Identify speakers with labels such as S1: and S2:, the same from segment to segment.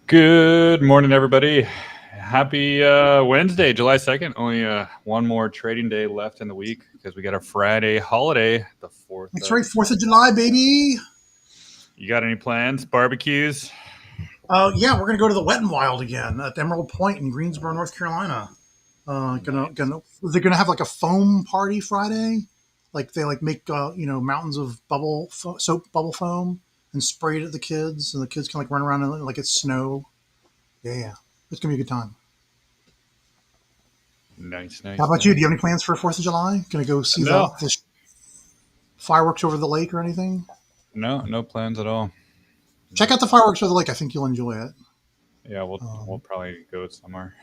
S1: Good morning, everybody. Happy Wednesday, July 2nd. Only one more trading day left in the week because we got a Friday holiday, the 4th.
S2: That's right, 4th of July, baby.
S1: You got any plans? Barbecues?
S2: Yeah, we're gonna go to the Wet and Wild again at Emerald Point in Greensboro, North Carolina. They're gonna have like a foam party Friday, like they make mountains of soap bubble foam and spray it at the kids, and the kids can like run around and like it's snow. Yeah, it's gonna be a good time.
S1: Nice.
S2: How about you? Do you have any plans for 4th of July? Gonna go see the fireworks over the lake or anything?
S1: No plans at all.
S2: Check out the fireworks over the lake. I think you'll enjoy it.
S1: Yeah, we'll probably go somewhere.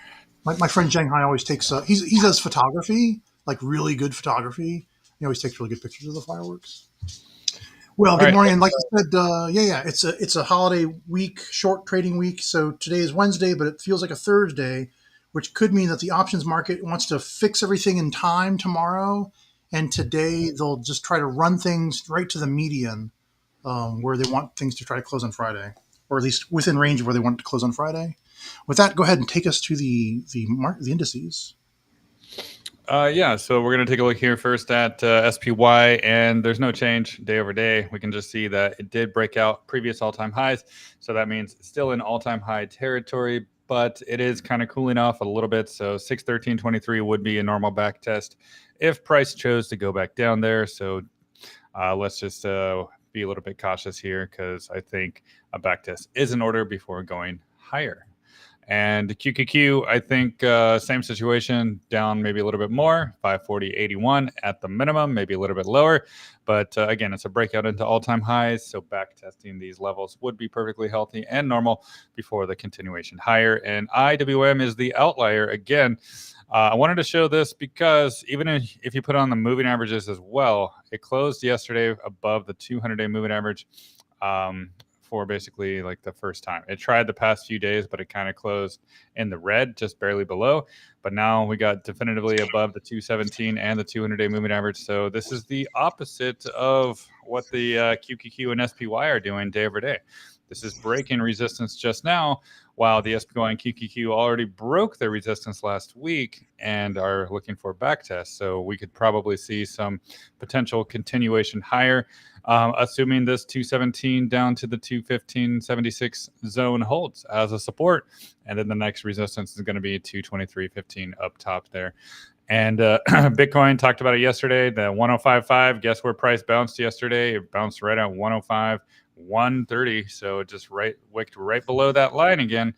S2: My friend Shanghai always takes he does photography, like really good photography. He always takes really good pictures of the fireworks. Well, good morning. And like I said, it's a holiday week, short trading week. So today is Wednesday, but it feels like a Thursday, which could mean that the options market wants to fix everything in time tomorrow. And today they'll just try to run things right to the median, where they want things to try to close on Friday, or at least within range of where they want it to close on Friday. With that, go ahead and take us to the indices.
S1: So we're going to take a look here first at SPY, and there's no change day over day. We can just see that it did break out previous all-time highs, so that means it's still in all-time high territory, but it is kind of cooling off a little bit. So 613.23 would be a normal back test if price chose to go back down there. So let's just be a little bit cautious here, because I think a back test is in order before going higher. And QQQ, I think same situation, down maybe a little bit more, 540.81 at the minimum, maybe a little bit lower. But again, it's a breakout into all-time highs, so back testing these levels would be perfectly healthy and normal before the continuation higher. And IWM is the outlier again. I wanted to show this because even if you put on the moving averages as well, it closed yesterday above the 200-day moving average. For basically like the first time. It tried the past few days, but it kind of closed in the red, just barely below. But now we got definitively above the 217 and the 200-day moving average. So this is the opposite of what the QQQ and SPY are doing day over day. This is breaking resistance just now, while the SPY and QQQ already broke their resistance last week and are looking for back tests. So we could probably see some potential continuation higher, assuming this 217 down to the 215.76 zone holds as a support. And then the next resistance is going to be 223.15 up top there. And Bitcoin, talked about it yesterday, the 105.5. Guess where price bounced yesterday? It bounced right at 105.130. So it just wicked right below that line again,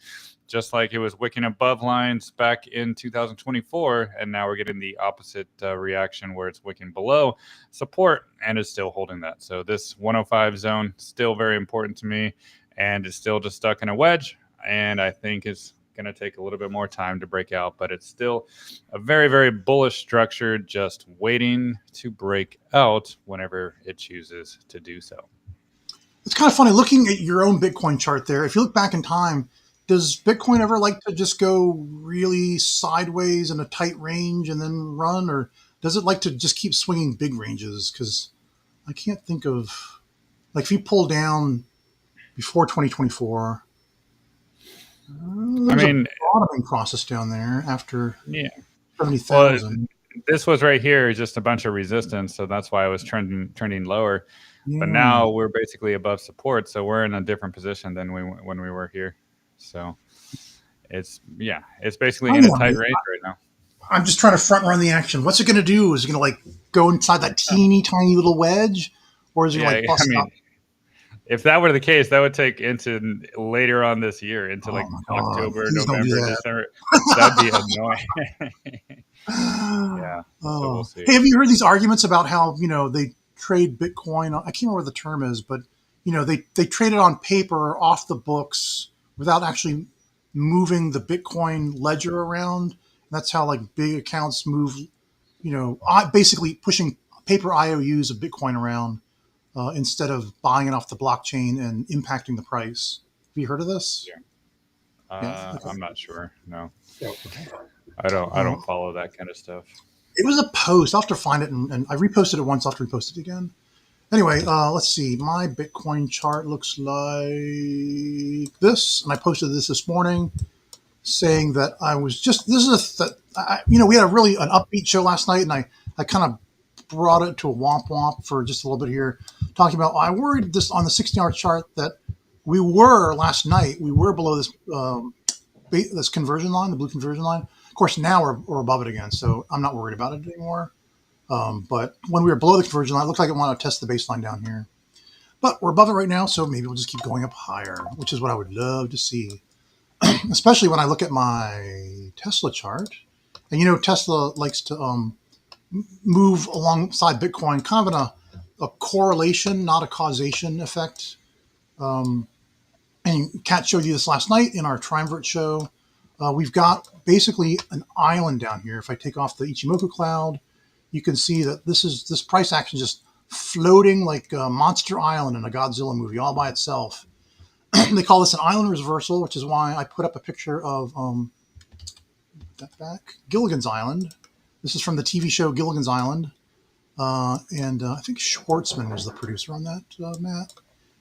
S1: just like it was wicking above lines back in 2024. And now we're getting the opposite reaction, where it's wicking below support and is still holding that. So this 105 zone, still very important to me, and it's still just stuck in a wedge. And I think it's going to take a little bit more time to break out, but it's still a very, very bullish structure, just waiting to break out whenever it chooses to do so.
S2: It's kind of funny looking at your own Bitcoin chart there. If you look back in time, does Bitcoin ever like to just go really sideways in a tight range and then run, or does it like to just keep swinging big ranges? Because I can't think of, like, if you pull down before 2024, there's a bottoming process down there after 70,000.
S1: Well, this was right here, just a bunch of resistance, so that's why I was trending lower. Yeah. But now we're basically above support, so we're in a different position than when we were here. So it's basically in a tight range right now.
S2: I'm just trying to front run the action. What's it going to do? Is it going to like go inside that teeny tiny little wedge, or is it going to bust up?
S1: If that were the case, that would take into later on this year, into October, November, December. That'd be annoying. Yeah. So we'll see.
S2: Hey, have you heard these arguments about how they trade Bitcoin? I can't remember what the term is, but they trade it on paper off the books without actually moving the Bitcoin ledger around. And that's how like big accounts move. Basically pushing paper IOUs of Bitcoin around. Instead of buying it off the blockchain and impacting the price. Have you heard of this?
S1: Yeah. Okay. I'm not sure. No. I don't follow that kind of stuff.
S2: It was a post. I'll have to find it, and I reposted it once. I'll have to repost it again. Anyway, let's see. My Bitcoin chart looks like this, and I posted this morning, saying that I was just this is we had a really an upbeat show last night, and I kind of brought it to a womp womp for just a little bit here, talking about I worried this on the 16-hour chart that we were last night we were below this conversion line, the blue conversion line. Of course, now we're above it again, so I'm not worried about it anymore. But when we were below the conversion line, it looked like it wanted to test the baseline down here. But we're above it right now, so maybe we'll just keep going up higher, which is what I would love to see. Especially when I look at my Tesla chart. And Tesla likes to move alongside Bitcoin, kind of in a correlation, not a causation effect. Um, and Kat showed you this last night in our Triumvirate show. We've got basically an island down here. If I take off the Ichimoku cloud, you can see that this price action just floating like a Monster Island in a Godzilla movie all by itself. They call this an island reversal, which is why I put up a picture of Gilligan's Island. This is from the TV show Gilligan's Island, and I think Schwartzman is the producer on that, Matt.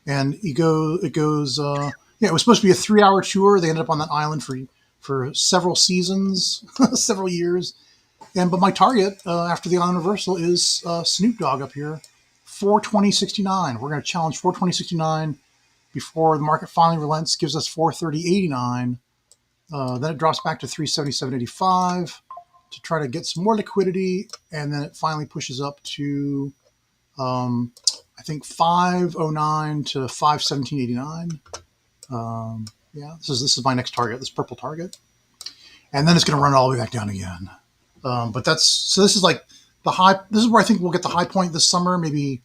S2: And it goes. It was supposed to be a 3-hour tour. They ended up on that island for several seasons, several years. But my target after the island reversal is Snoop Dogg up here, 420.69. We're going to challenge 420.69 before the market finally relents, gives us 430.89. Then it drops back to 377.85 to try to get some more liquidity, and then it finally pushes up to I think 509 to 517.89. This is my next target, this purple target, and then it's going to run all the way back down again. But this is like the high. This is where I think we'll get the high point this summer, maybe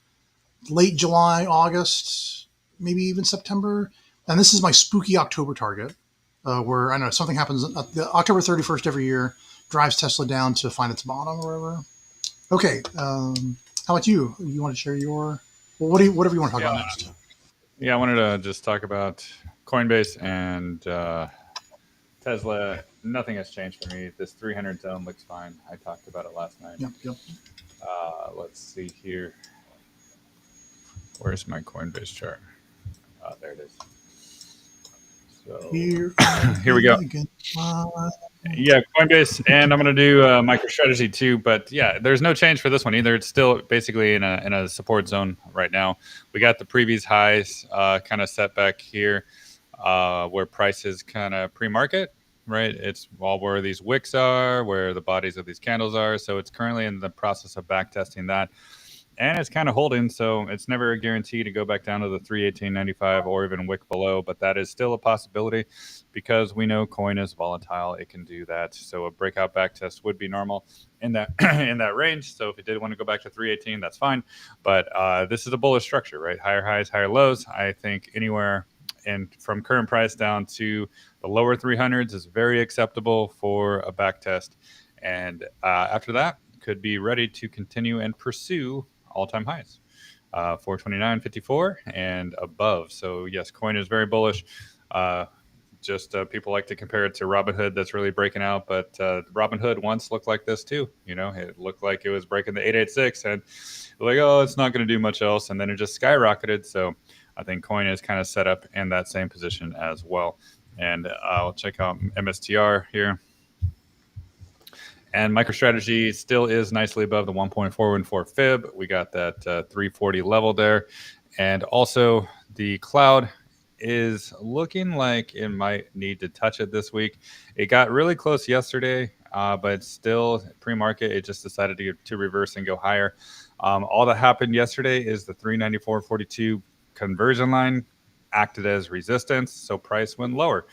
S2: late July, August, maybe even September. And this is my spooky October target, where I know something happens. The October 31st every year drives Tesla down to find its bottom or whatever. Okay, how about you? You want to share your whatever you want to talk about next?
S1: Yeah, I wanted to just talk about Coinbase and Tesla. Nothing has changed for me. This 300 zone looks fine. I talked about it last night.
S2: Yep.
S1: Let's see here. Where's my Coinbase chart? There it is. So here we go. Yeah, Coinbase, and I'm going to do MicroStrategy too. But yeah, there's no change for this one either. It's still basically in a support zone right now. We got the previous highs kind of set back here where prices kind of pre-market, right? It's all where these wicks are, where the bodies of these candles are. So it's currently in the process of back testing that. And it's kind of holding, so it's never a guarantee to go back down to the 318.95 or even wick below, but that is still a possibility because we know coin is volatile. It can do that. So a breakout back test would be normal in that in that range. So if it did want to go back to 318, that's fine. But this is a bullish structure, right? Higher highs, higher lows. I think anywhere and from current price down to the lower 300s is very acceptable for a back test. And after that, could be ready to continue and pursue all-time highs, 429.54 and above. So yes, coin is very bullish. People like to compare it to Robinhood. That's really breaking out, but Robinhood once looked like this too. It looked like it was breaking the 886 and like, oh, it's not going to do much else. And then it just skyrocketed. So I think coin is kind of set up in that same position as well. And I'll check out MSTR here. And MicroStrategy still is nicely above the 1.414 fib. We got that 340 level there. And also the cloud is looking like it might need to touch it this week. It got really close yesterday, but still pre-market, it just decided to reverse and go higher. All that happened yesterday is the 394.42 conversion line acted as resistance, so price went lower.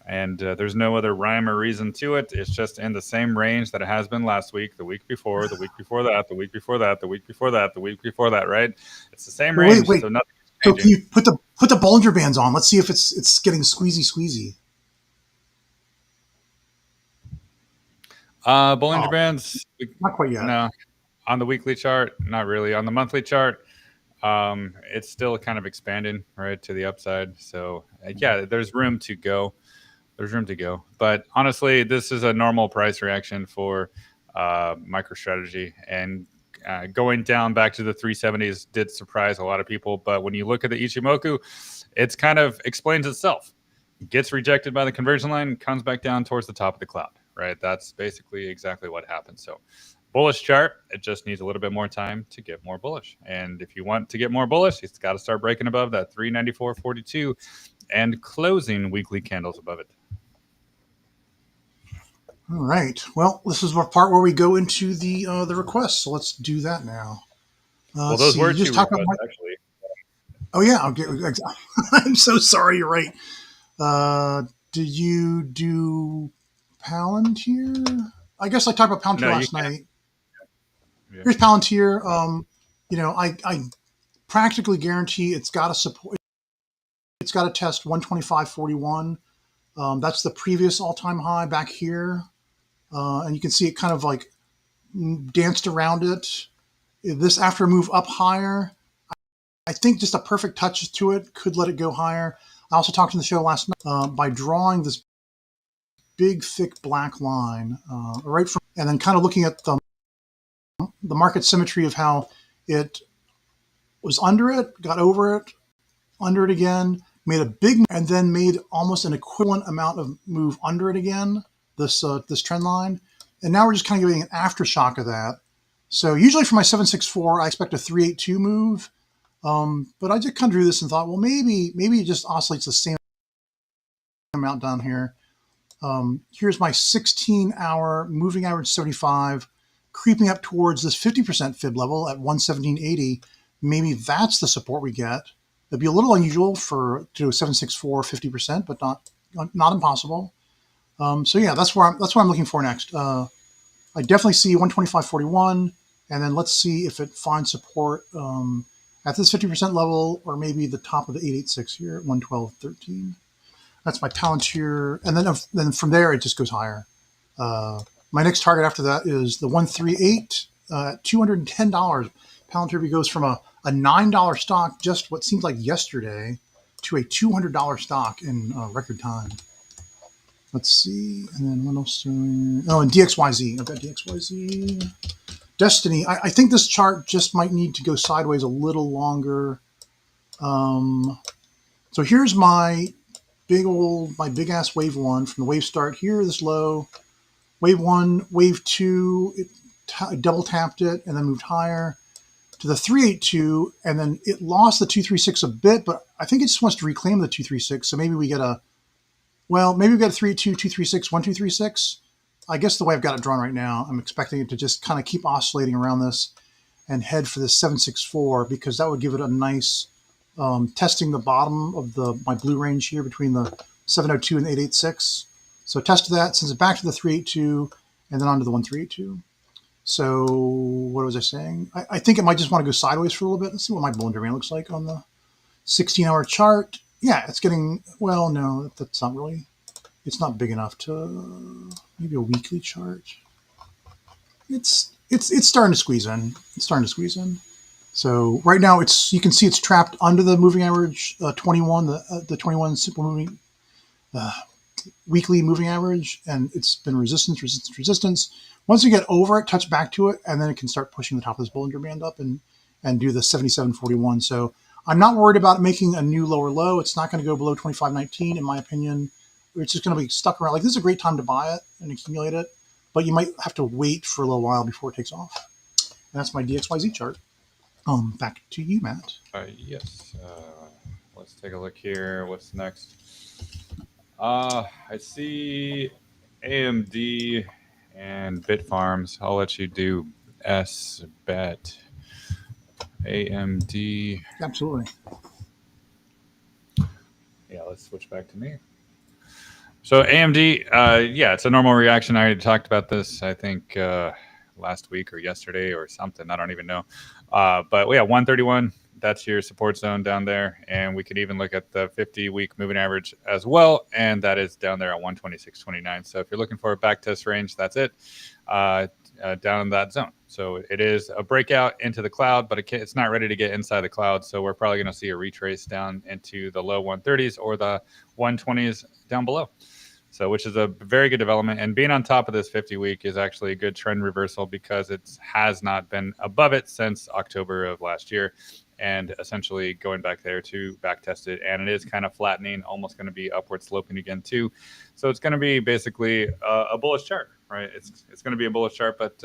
S1: And there's no other rhyme or reason to it. It's just in the same range that it has been last week, the week before, the week before that, the week before that, the week before that, the week before that, right? It's the same range, so nothing is changing.
S2: So can you put the Bollinger Bands on? Let's see if it's getting squeezy.
S1: Bollinger Bands,
S2: not quite yet.
S1: No. On the weekly chart, not really. On the monthly chart, it's still kind of expanding, right, to the upside. So, yeah, there's room to go. But honestly, this is a normal price reaction for MicroStrategy. And Going down back to the 370s did surprise a lot of people, but when you look at the Ichimoku, it's kind of explains itself. Gets rejected by the conversion line, comes back down towards the top of the cloud, right? That's basically exactly what happens. So bullish chart, it just needs a little bit more time to get more bullish. And if you want to get more bullish, it's got to start breaking above that 394.42 and closing weekly candles above it.
S2: All right. Well, this is the part where we go into the requests. So let's do that now.
S1: Well, those were two requests, actually.
S2: Oh yeah. I'm so sorry. You're right. Did you do Palantir? I guess I talked about Palantir last night. Yeah. Here's Palantir. I practically guarantee it's got to support. It's got to test 125.41. That's the previous all-time high back here. And you can see it kind of like danced around it. This after a move up higher, I think just a perfect touch to it could let it go higher. I also talked in the show last night by drawing this big, thick black line right from, and then kind of looking at the market symmetry of how it was under it, got over it, under it again, made a big, and then made almost an equivalent amount of move under it again. This trend line, and now we're just kind of getting an aftershock of that. So usually for my 764, I expect a 382 move, but I just kind of drew this and thought, well, maybe it just oscillates the same amount down here. Here's my 16-hour moving average 75, creeping up towards this 50% fib level at 117.80. Maybe that's the support we get. It'd be a little unusual to do a 764 50%, but not impossible. So yeah, that's what I'm looking for next. I definitely see 125.41, and then let's see if it finds support at this 50% level, or maybe the top of the 886 here at 112.13. That's my Palantir, and then from there it just goes higher. My next target after that is the 138 at $210. Palantir goes from a $9 stock just what seems like yesterday to a $200 stock in record time. Let's see, and then what else? Oh, and DXYZ. I've got DXYZ. Destiny. I think this chart just might need to go sideways a little longer. So here's my big ass wave one from the wave start here. This low, wave one, wave two. It double tapped it and then moved higher to the 382, and then it lost the 236 a bit, but I think it just wants to reclaim the 236. So maybe we get a. Well, maybe we've got a 382, 236, 1236. I guess the way I've got it drawn right now, I'm expecting it to just kind of keep oscillating around this and head for this 764, because that would give it a nice testing the bottom of my blue range here between the 702 and 886. So test that, sends it back to the 382, and then onto the 1382. So what was I saying? I think it might just want to go sideways for a little bit. Let's see what my Bollinger Band looks like on the 16-hour chart. Yeah, it's getting, well, no, that's not really, it's not big enough to, maybe a weekly chart. It's starting to squeeze in. It's starting to squeeze in. So right now you can see it's trapped under the moving average 21, the 21 simple moving, weekly moving average, and it's been resistance. Once you get over it, touch back to it, and then it can start pushing the top of this Bollinger Band up and do the 77.41. So I'm not worried about making a new lower low. It's not going to go below 25.19, in my opinion. It's just going to be stuck around. Like, this is a great time to buy it and accumulate it, but you might have to wait for a little while before it takes off. And that's my DXYZ chart. Back to you, Matt.
S1: Yes. Let's take a look here. What's next? I see AMD and Bit Farms. I'll let you do SBET. AMD.
S2: Absolutely.
S1: Yeah, let's switch back to me. So AMD, yeah, it's a normal reaction. I already talked about this, I think, last week or yesterday or something. I don't even know. But yeah, 131, that's your support zone down there. And we could even look at the 50-week moving average as well. And that is down there at 126.29. So if you're looking for a back test range, that's it. Down in that zone. So it is a breakout into the cloud, but it's not ready to get inside the cloud. So we're probably going to see a retrace down into the low 130s or the 120s down below. So, which is a very good development. And being on top of this 50-week is actually a good trend reversal because it has not been above it since October of last year. And essentially going back there to back test it. And it is kind of flattening, almost going to be upward sloping again too. So it's going to be basically a bullish chart, right? It's going to be a bullish chart, but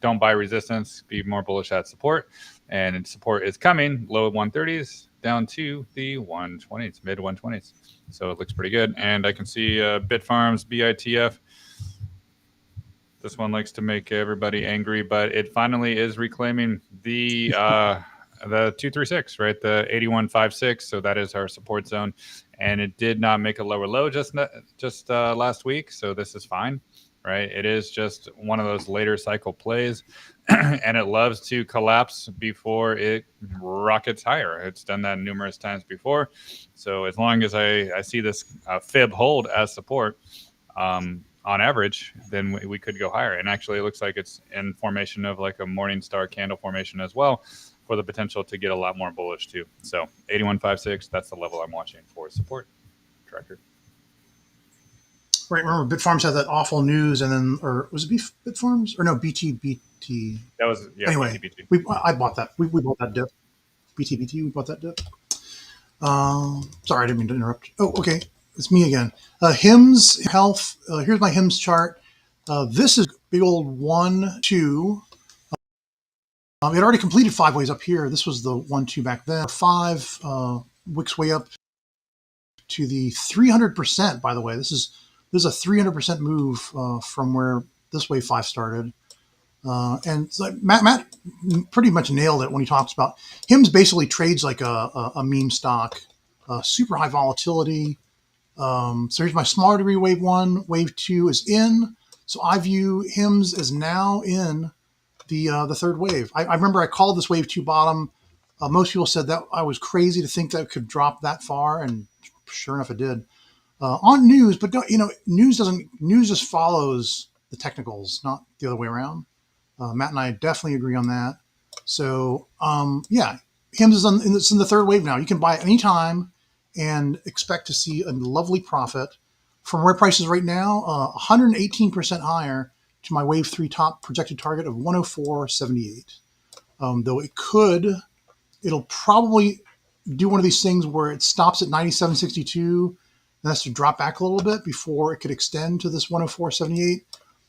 S1: don't buy resistance, be more bullish at support. And support is coming, low 130s down to the 120s, mid 120s. So it looks pretty good. And I can see Bit Farms, BITF. This one likes to make everybody angry, but it finally is reclaiming the 236, right? The 81.56. So that is our support zone. And it did not make a lower low just last week. So this is fine, right? It is just one of those later cycle plays. And it loves to collapse before it rockets higher. It's done that numerous times before. So as long as I see this fib hold as support, on average, then we could go higher. And actually, it looks like it's in formation of like a morning star candle formation as well, for the potential to get a lot more bullish too. So 81.56, that's the level I'm watching for support tracker.
S2: Right. Remember, Bit Farms had that awful news, and then, or was it Bit Farms or no BT?
S1: That was
S2: anyway.
S1: BT.
S2: I bought that. We bought that dip. BT. We bought that dip. Sorry, I didn't mean to interrupt. Oh, okay. It's me again. HIMS health. Here's my HIMS chart. This is big old 1, 2. It already completed 5 ways up here. This was the 1, 2 back then. 5 wicks way up to the 300%. By the way, this is a 300% move from where this wave 5 started. And so Matt pretty much nailed it when he talks about HIMS. Basically trades like a meme stock, super high volatility. So here's my smaller degree wave 1. Wave 2 is in. So I view HIMS as now in the third wave. I remember I called this wave 2 bottom. Most people said that I was crazy to think that it could drop that far, and sure enough, it did. On news, but news just follows the technicals, not the other way around. Matt and I definitely agree on that. So yeah, HIMS it's in the third wave now. You can buy it anytime and expect to see a lovely profit from where prices right now, 118% higher to my wave 3 top projected target of 104.78. Though it'll probably do one of these things where it stops at 97.62 and has to drop back a little bit before it could extend to this 104.78.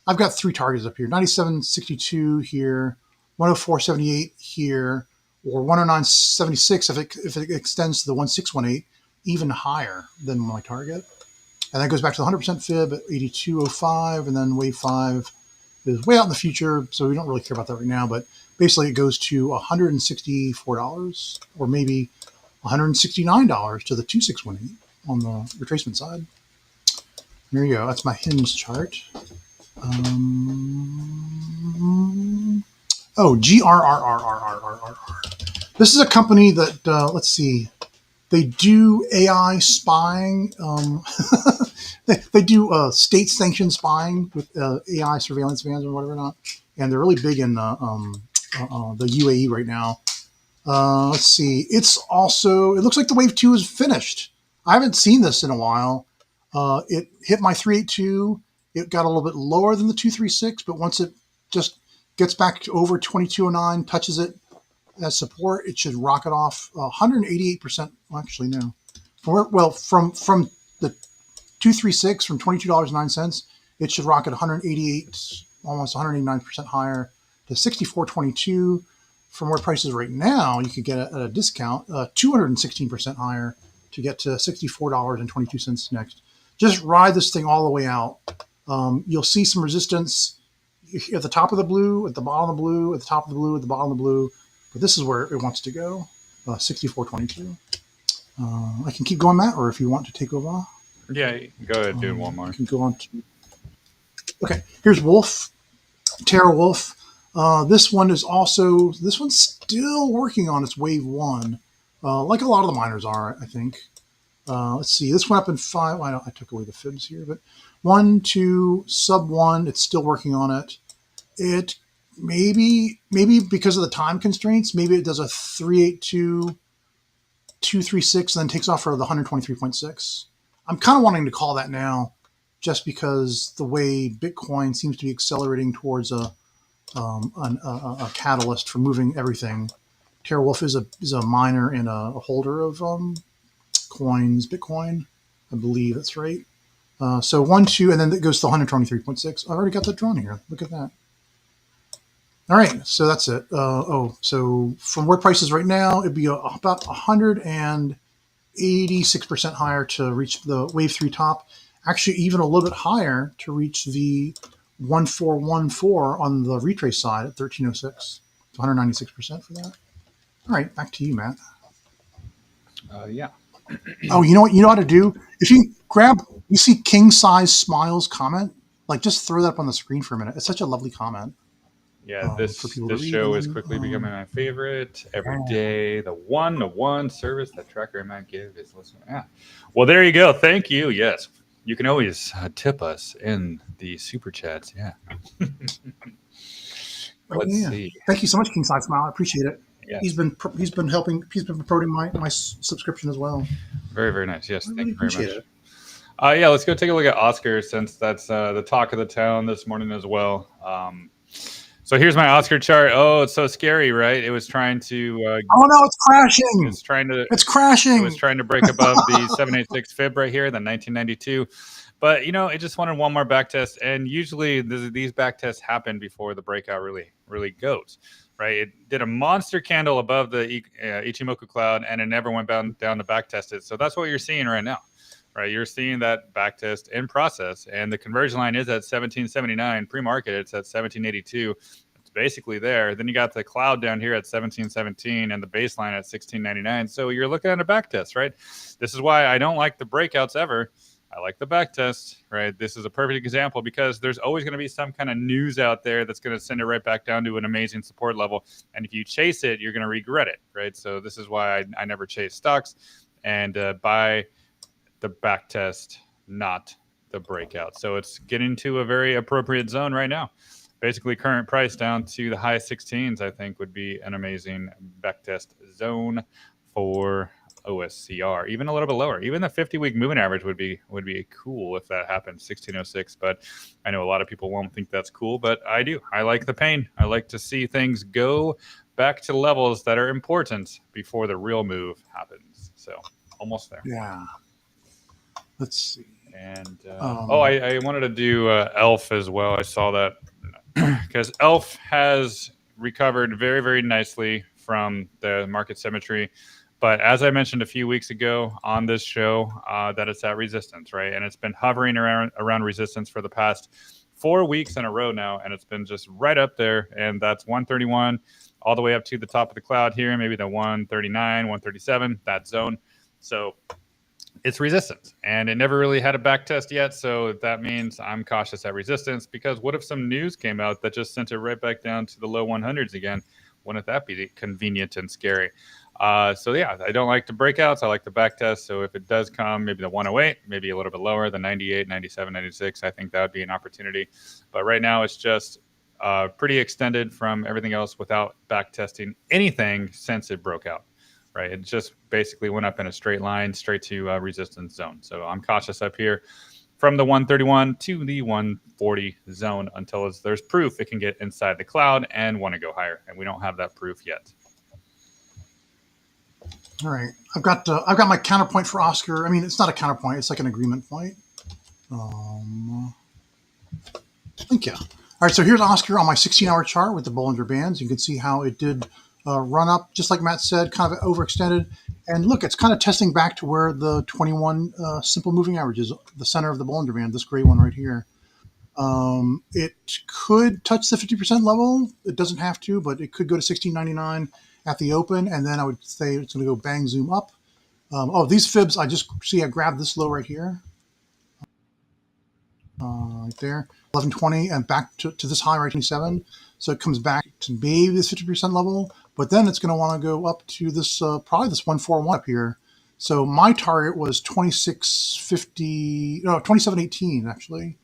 S2: I've got 3 targets up here: 97.62 here, 104.78 here, or 109.76 if it extends to the 1618, even higher than my target. And that goes back to the 100% fib at 82.05, and then wave 5 is way out in the future, so we don't really care about that right now. But basically, it goes to $164 or maybe $169 to the 2618 on the retracement side. There you go. That's my HIMS chart. GRRRRRRR. This is a company that, let's see, they do AI spying. They do state-sanctioned spying with AI surveillance vans or whatever not. And they're really big in the UAE right now. Let's see. It looks like the wave 2 is finished. I haven't seen this in a while. It hit my 382. It got a little bit lower than the 236, but once it just gets back to over 2209, touches it as support, it should rocket off 188%. Well, actually, no. From the 236 from $22.09, it should rocket 188, almost 189% higher to 64.22. From where prices right now, you could get at a discount 216% higher to get to $64.22 next. Just ride this thing all the way out. You'll see some resistance at the top of the blue, at the bottom of the blue, at the top of the blue, at the bottom of the blue. But this is where it wants to go, 64.22. I can keep going, Matt, or if you want to take over.
S1: Yeah, go ahead, do one more.
S2: I can go on to. Okay, here's Wolf, TeraWulf. This one's still working on its wave 1, like a lot of the miners are, I think. Let's see, this went up in 5. I took away the fibs here, but 1, 2, sub 1. It's still working on it. It maybe because of the time constraints, maybe it does a 382, 236, and then takes off for the 123.6. I'm kind of wanting to call that now, just because the way Bitcoin seems to be accelerating towards a catalyst for moving everything. TeraWulf is a miner and a holder of coins, Bitcoin. I believe that's right. So 1, 2, and then it goes to 123.6. I already got that drawn here. Look at that. All right, so that's it. So from where price is right now, it'd be about 186% higher to reach the wave 3 top. Actually, even a little bit higher to reach the 1414 on the retrace side at 1306. 196% for that. All right, back to you, Matt.
S1: Yeah.
S2: Oh, you know what? You know how to do? If you you see King Size Smiles comment, like just throw that up on the screen for a minute. It's such a lovely comment.
S1: Yeah, this
S2: for people
S1: this
S2: to read.
S1: show
S2: And
S1: is
S2: then,
S1: quickly becoming my favorite every day. The one service that Tracker might give is listening. Yeah. Well, there you go. Thank you. Yes, you can always tip us in the super chats. Yeah. Let's see.
S2: Thank you so much, King Size Smile. I appreciate it.
S1: Yes.
S2: He's been promoting my subscription as well.
S1: Very, very nice. Yes,
S2: I
S1: thank
S2: really
S1: you very
S2: appreciate
S1: much.
S2: it.
S1: Yeah, let's go take a look at Oscar since that's the talk of the town this morning as well. So here's my Oscar chart. Oh, it's so scary, right? It was trying to.
S2: Oh no, it's crashing!
S1: It's trying to.
S2: It's crashing!
S1: It was trying to break above the 786 fib right here, the 1992. But it just wanted one more back test, and usually these back tests happen before the breakout really goes. Right? It did a monster candle above the Ichimoku cloud, and it never went down to back test it. So that's what you're seeing right now. Right, you're seeing that backtest in process, and the conversion line is at 1779 pre-market. It's at 1782. It's basically there. Then you got the cloud down here at 1717 and the baseline at 1699. So you're looking at a backtest, right? This is why I don't like the breakouts ever. I like the backtest, right? This is a perfect example because there's always going to be some kind of news out there that's going to send it right back down to an amazing support level. And if you chase it, you're going to regret it, right? So this is why I never chase stocks and buy the back test, not the breakout. So it's getting to a very appropriate zone right now. Basically, current price down to the high 16s, I think, would be an amazing back test zone for OSCR. Even a little bit lower. Even the 50-week moving average would be cool if that happened, 1606. But I know a lot of people won't think that's cool, but I do. I like the pain. I like to see things go back to levels that are important before the real move happens. So almost there.
S2: Yeah. Let's see.
S1: And I wanted to do ELF as well. I saw that because ELF has recovered very, very nicely from the market symmetry. But as I mentioned a few weeks ago on this show, that it's at resistance, right? And it's been hovering around resistance for the past 4 weeks in a row now, and it's been just right up there. And that's 131 all the way up to the top of the cloud here, maybe the 139, 137, that zone. So it's resistance, and it never really had a back test yet. So that means I'm cautious at resistance because what if some news came out that just sent it right back down to the low 100s again? Wouldn't that be convenient and scary? So yeah, I don't like the breakouts. I like the back test. So if it does come, maybe the 108, maybe a little bit lower, the 98, 97, 96, I think that would be an opportunity. But right now it's just pretty extended from everything else without back testing anything since it broke out. Right, it just basically went up in a straight line, straight to resistance zone. So I'm cautious up here from the 131 to the 140 zone until there's proof it can get inside the cloud and want to go higher, and we don't have that proof yet.
S2: All right, I've got my counterpoint for Oscar. I mean, it's not a counterpoint; it's like an agreement point. Thank you. All right, so here's Oscar on my 16-hour chart with the Bollinger Bands. You can see how it did run up, just like Matt said, kind of overextended. And look, it's kind of testing back to where the 21 simple moving average is, the center of the Bollinger Band, this gray one right here. It could touch the 50% level. It doesn't have to, but it could go to 1699 at the open, and then I would say it's going to go bang, zoom up. These fibs, I grabbed this low right here. Right there, 1120, and back to this high right 27. So it comes back to maybe this 50% level, but then it's going to want to go up to this probably this 141 up here. So my target was 2718 actually.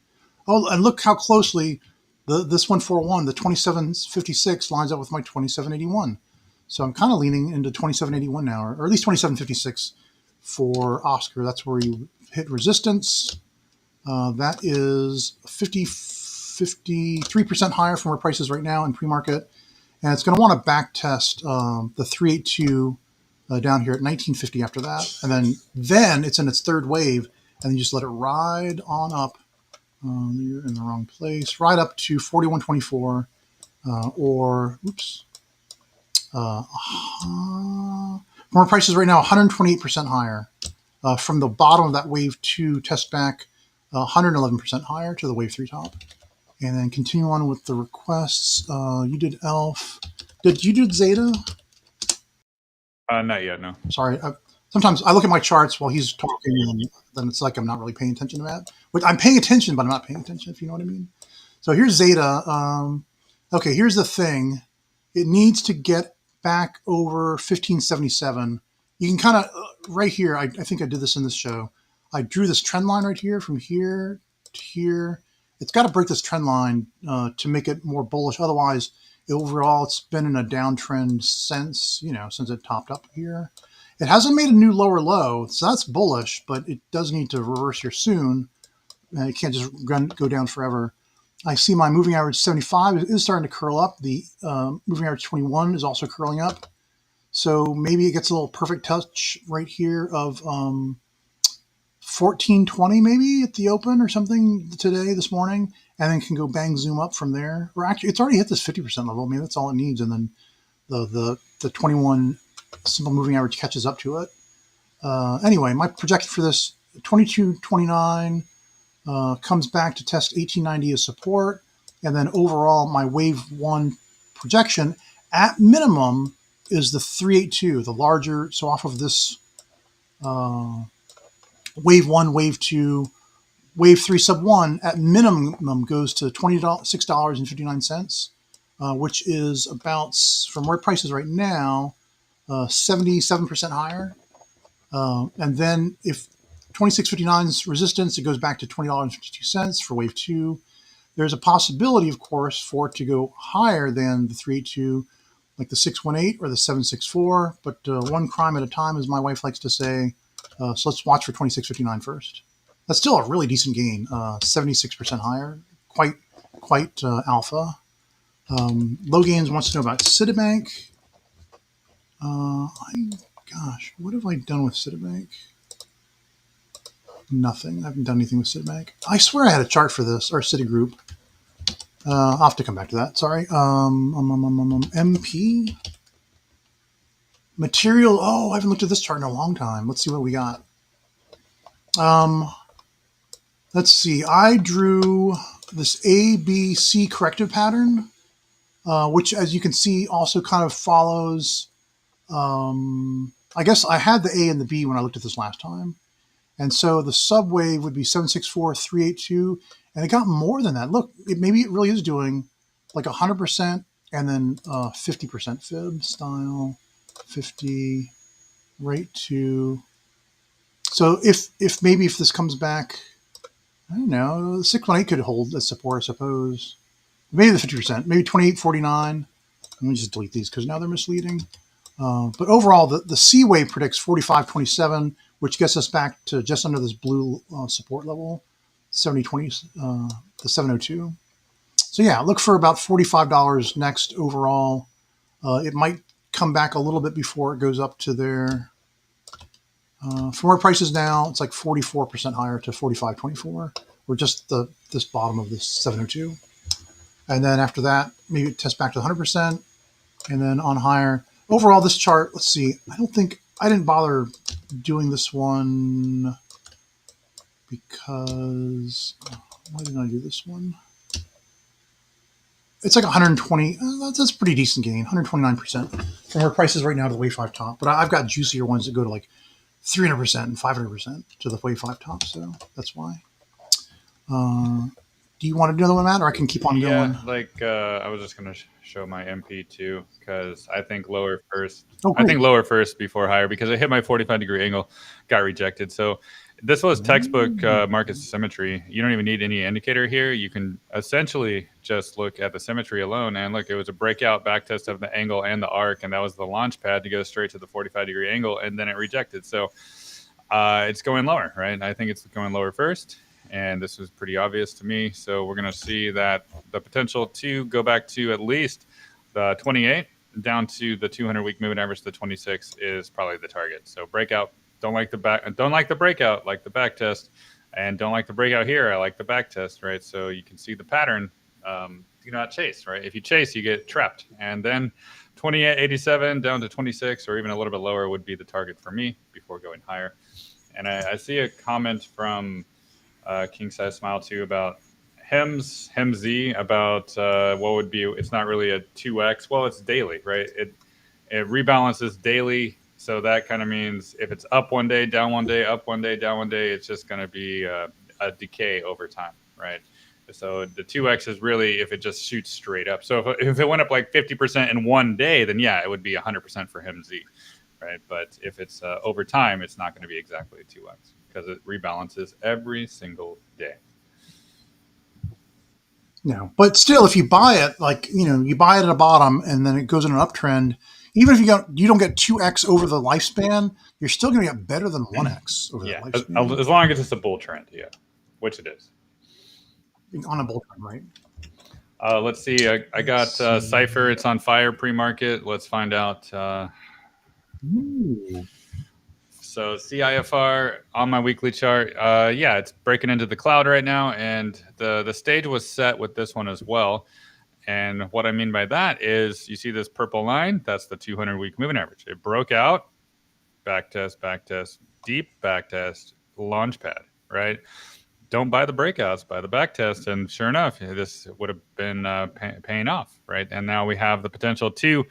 S2: Oh, and look how closely this 141, the 2756 lines up with my 2781. So I'm kind of leaning into 2781 now, or at least 2756 for Oscar. That's where you hit resistance. That is 53% higher from where price is right now in pre-market. And it's going to want to back test the 382 down here at 1950 after that. And then it's in its third wave. And then you just let it ride on up. You're in the wrong place. Right up to 4124 or, oops. From where price is right now, 128% higher. From the bottom of that wave 2 test back, 111% higher to the wave 3 top. And then continue on with the requests. You did ELF. Did you do Zeta?
S1: Not yet, no.
S2: Sorry. Sometimes I look at my charts while he's talking, and then it's like I'm not really paying attention to that. But I'm paying attention, but I'm not paying attention, if you know what I mean. So here's Zeta. Okay, here's the thing. It needs to get back over 1577. You can kind of, right here, I think I did this in this show. I drew this trend line right here from here to here. It's got to break this trend line to make it more bullish. Otherwise, overall, it's been in a downtrend since it topped up here. It hasn't made a new lower low, so that's bullish, but it does need to reverse here soon. It can't just go down forever. I see my moving average 75 is starting to curl up. The moving average 21 is also curling up. So maybe it gets a little perfect touch right here of 1420 maybe at the open or something this morning, and then can go bang zoom up from there. Or actually, it's already hit this 50% level. Maybe that's all it needs, and then the 21 simple moving average catches up to it. Anyway, my projection for this 2229 comes back to test 1890 as support, and then overall my wave 1 projection at minimum is the 382, the larger. So off of this wave 1, wave 2, wave 3 sub 1 at minimum goes to $26.59, which is about, from where price is right now, 77% higher. And then if 26.59's resistance, it goes back to $20.52 for wave 2. There's a possibility, of course, for it to go higher than the 382, like the 618 or the 764, but one crime at a time, as my wife likes to say. So let's watch for 26.59 first. That's still a really decent gain, 76% higher, quite alpha. Low gains wants to know about Citibank. Gosh, what have I done with Citibank? Nothing. I haven't done anything with Citibank. I swear I had a chart for this, or Citigroup. I'll have to come back to that. Sorry. MP? Material. Oh, I haven't looked at this chart in a long time. Let's see what we got. Let's see. I drew this ABC corrective pattern, which, as you can see, also kind of follows. I guess I had the A and the B when I looked at this last time. And so the subwave would be 764,382, and it got more than that. Look, maybe it really is doing like 100% and then 50% fib style, 50 rate to. So if this comes back, I don't know, the 618 could hold as support, I suppose. Maybe the 50%, maybe 2849. Let me just delete these because now they're misleading. But overall, the C wave predicts 45.27, which gets us back to just under this blue support level, 70.20, the 702. So yeah, look for about $45 next overall. It might come back a little bit before it goes up to there. From where price is now, it's like 44% higher to 45.24, or just this bottom of this 702. And then after that, maybe it tests back to 100%, and then on higher. Overall, this chart, let's see, I didn't bother doing this one because, why didn't I do this one? It's like 120, that's a pretty decent gain, 129% from where price is right now to the wave 5 top. But I've got juicier ones that go to like 300% and 500% to the wave 5 top, so that's why. Do you want to do another one, Matt, or I can keep on going?
S1: Yeah, I was just going to show my MP too, because I think lower first. Oh, I think lower first before higher, because it hit my 45-degree angle, got rejected. So this was textbook market symmetry. You don't even need any indicator here. You can essentially just look at the symmetry alone. And look, it was a breakout backtest of the angle and the arc, and that was the launch pad to go straight to the 45-degree angle, and then it rejected. So it's going lower, right? I think it's going lower first. and this was pretty obvious to me. So we're going to see that the potential to go back to at least the 28 down to the 200-week moving average, the 26 is probably the target. So breakout, don't like the breakout, like the back test, and don't like the breakout here. I like the back test, right? So you can see the pattern. Do not chase, right? If you chase, you get trapped, and then 28.87 down to 26, or even a little bit lower, would be the target for me before going higher. And I see a comment from King Size Smile too about HEMZ about what would be, it's not really a 2x. Well, it's daily, right? It rebalances daily. So that kind of means if it's up one day, down one day, up one day, down one day, it's just going to be a decay over time, right? So the 2x is really if it just shoots straight up. So if it went up like 50% in one day, then yeah, it would be 100% for HEMZ, right? But if it's over time, it's not going to be exactly a 2x because it rebalances every single day.
S2: No, but still, if you buy it, like, you buy it at a bottom and then it goes in an uptrend, even if you don't get 2x over the lifespan, you're still going to get better than 1x over that lifespan.
S1: As long as it's a bull trend, yeah, which it is.
S2: On a bull trend, right?
S1: Let's see. I got Cipher. It's on fire pre-market. Let's find out. So CIFR on my weekly chart, yeah, it's breaking into the cloud right now, and the stage was set with this one as well. And what I mean by that is you see this purple line, that's the 200-week moving average. It broke out, back test, deep back test, launch pad, right? Don't buy the breakouts, buy the back test. And sure enough, this would have been paying off, right? And now we have the potential to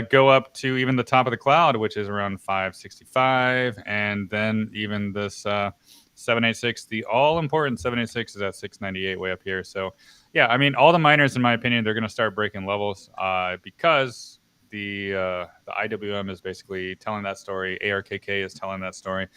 S1: go up to even the top of the cloud, which is around 565. And then even this 786, the all-important 786 is at 698 way up here. So, yeah, I mean, all the miners, in my opinion, they're going to start breaking levels because the IWM is basically telling that story. ARKK is telling that story.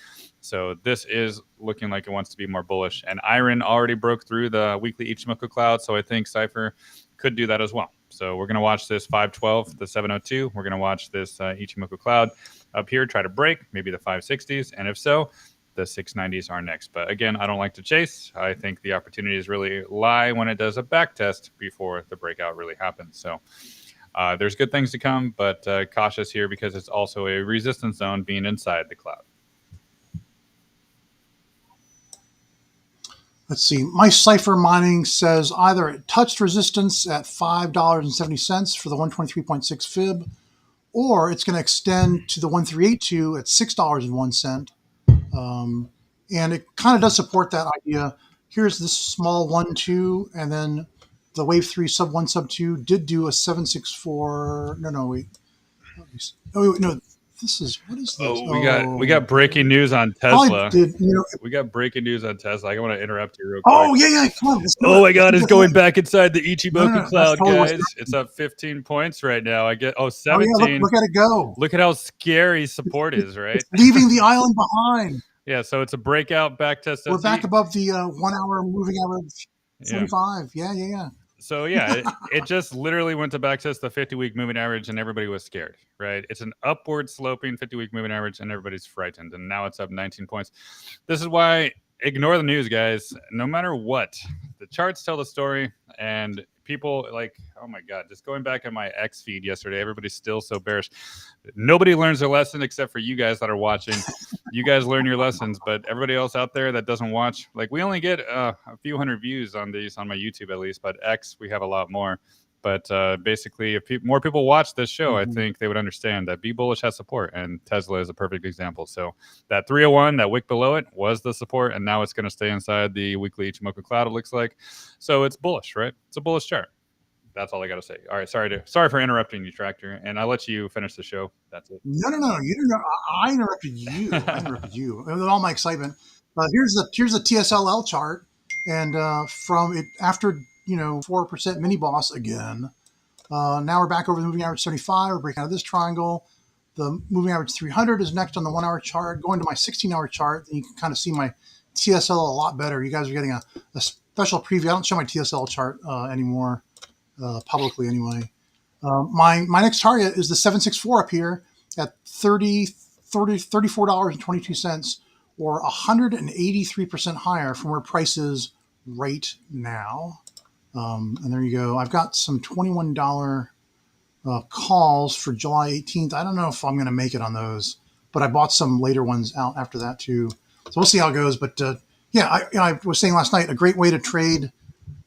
S1: So this is looking like it wants to be more bullish. And Iron already broke through the weekly Ichimoku cloud, so I think Cipher could do that as well. So we're going to watch this 512, the 702. We're going to watch this Ichimoku cloud up here, try to break maybe the 560s. And if so, the 690s are next. But again, I don't like to chase. I think the opportunities really lie when it does a back test before the breakout really happens. So there's good things to come, but cautious here because it's also a resistance zone being inside the cloud.
S2: Let's see. My Cipher Mining says either it touched resistance at $5.70 for the 123.6 fib, or it's going to extend to the 1382 at $6.01. And it kind of does support that idea. Here's this small 1-2, and then the wave 3 sub 1 sub 2 did do a 764. No, wait. Oh, wait, no. This is, what is this?
S1: We got breaking news on Tesla. We got breaking news on Tesla. I want to interrupt you real quick.
S2: Oh, yeah. Come on.
S1: Oh my God, it's going back inside the Ichimoku cloud, guys. It's up 15 points right now. 17.
S2: Oh, yeah, look at it go.
S1: Look at how scary support is, right?
S2: It's leaving the island behind.
S1: Yeah, so it's a breakout back test.
S2: We're back above the 1 hour moving average 75. Yeah.
S1: So yeah, it just literally went to backtest the 50-week moving average, and everybody was scared, right? It's an upward sloping 50-week moving average, and everybody's frightened. And now it's up 19 points. This is why ignore the news, guys. No matter what, the charts tell the story, and people oh my God, just going back on my X feed yesterday, everybody's still so bearish. Nobody learns their lesson except for you guys that are watching. You guys learn your lessons, but everybody else out there that doesn't watch, we only get a few hundred views on these on my YouTube at least, but X, we have a lot more. But basically, if more people watch this show, I think they would understand that Be Bullish has support, and Tesla is a perfect example. So that 301, that wick below it, was the support, and now it's going to stay inside the weekly Ichimoku cloud, it looks like. So it's bullish, right? It's a bullish chart. That's all I got to say. All right, sorry for interrupting you, Tractor, and I'll let you finish the show. That's it.
S2: No, you didn't. I interrupted you. With all my excitement. Here's the TSLL chart, and from it after 4% mini boss again. Now we're back over the moving average 75. We're breaking out of this triangle. The moving average 300 is next on the 1 hour chart. Going to my 16-hour chart, and you can kind of see my TSL a lot better. You guys are getting a special preview. I don't show my TSL chart anymore. Publicly anyway. My next target is the 764 up here at $34.22, or 183% higher from where price is right now. And there you go. I've got some $21 calls for July 18th. I don't know if I'm going to make it on those, but I bought some later ones out after that too. So we'll see how it goes. But yeah, I was saying last night, a great way to trade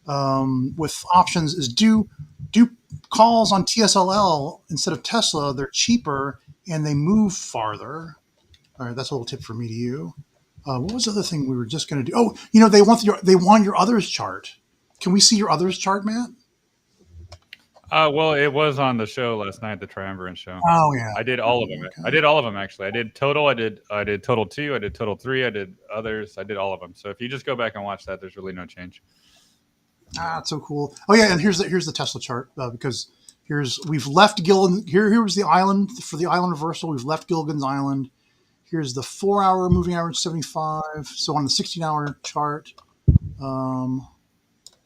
S2: with options is do calls on TSLL instead of Tesla. They're cheaper and they move farther. All right, that's a little tip from me to you. What was the other thing we were just going to do? Oh, they want your others chart. Can we see your others chart, Matt?
S1: Well, it was on the show last night, the Triumvirate show.
S2: Oh yeah,
S1: I did all of them.
S2: okay.
S1: I did all of them actually. I did total. I did total 2. I did total 3. I did others. I did all of them. So if you just go back and watch that, there's really no change.
S2: That's so cool. Oh yeah, and here's the Tesla chart because we've left Gilligan. Here was the island for the island reversal. We've left Gilligan's Island. Here's the 4-hour moving average 75. So on the 16-hour chart,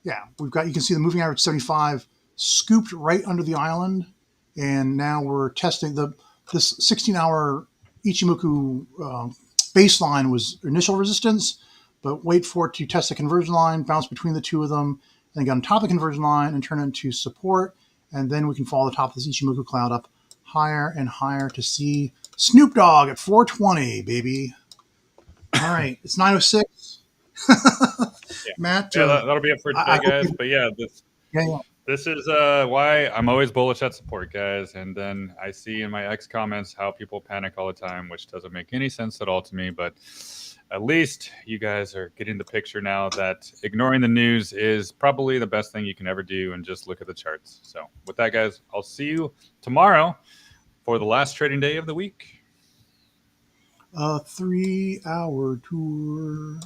S2: yeah, you can see the moving average 75 scooped right under the island, and now we're testing this 16-hour Ichimoku baseline was initial resistance, but wait for it to test the conversion line, bounce between the two of them, and get on top of the conversion line and turn it into support, and then we can follow the top of this Ichimoku cloud up higher and higher to see Snoop Dogg at 420, baby. All right, it's 9:06.
S1: Yeah.
S2: Matt,
S1: yeah, that'll be it for today, guys. But yeah, this is why I'm always bullish at support, guys. And then I see in my X comments how people panic all the time, which doesn't make any sense at all to me. But at least you guys are getting the picture now that ignoring the news is probably the best thing you can ever do, and just look at the charts. So with that, guys, I'll see you tomorrow for the last trading day of the week.
S2: 3-hour tour.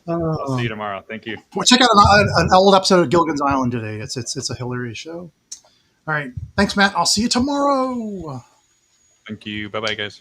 S1: All right, I'll see you tomorrow. Thank you.
S2: Well, check out an old episode of Gilligan's Island today. It's a hilarious show. All right, thanks, Matt. I'll see you tomorrow.
S1: Thank you. Bye-bye, guys.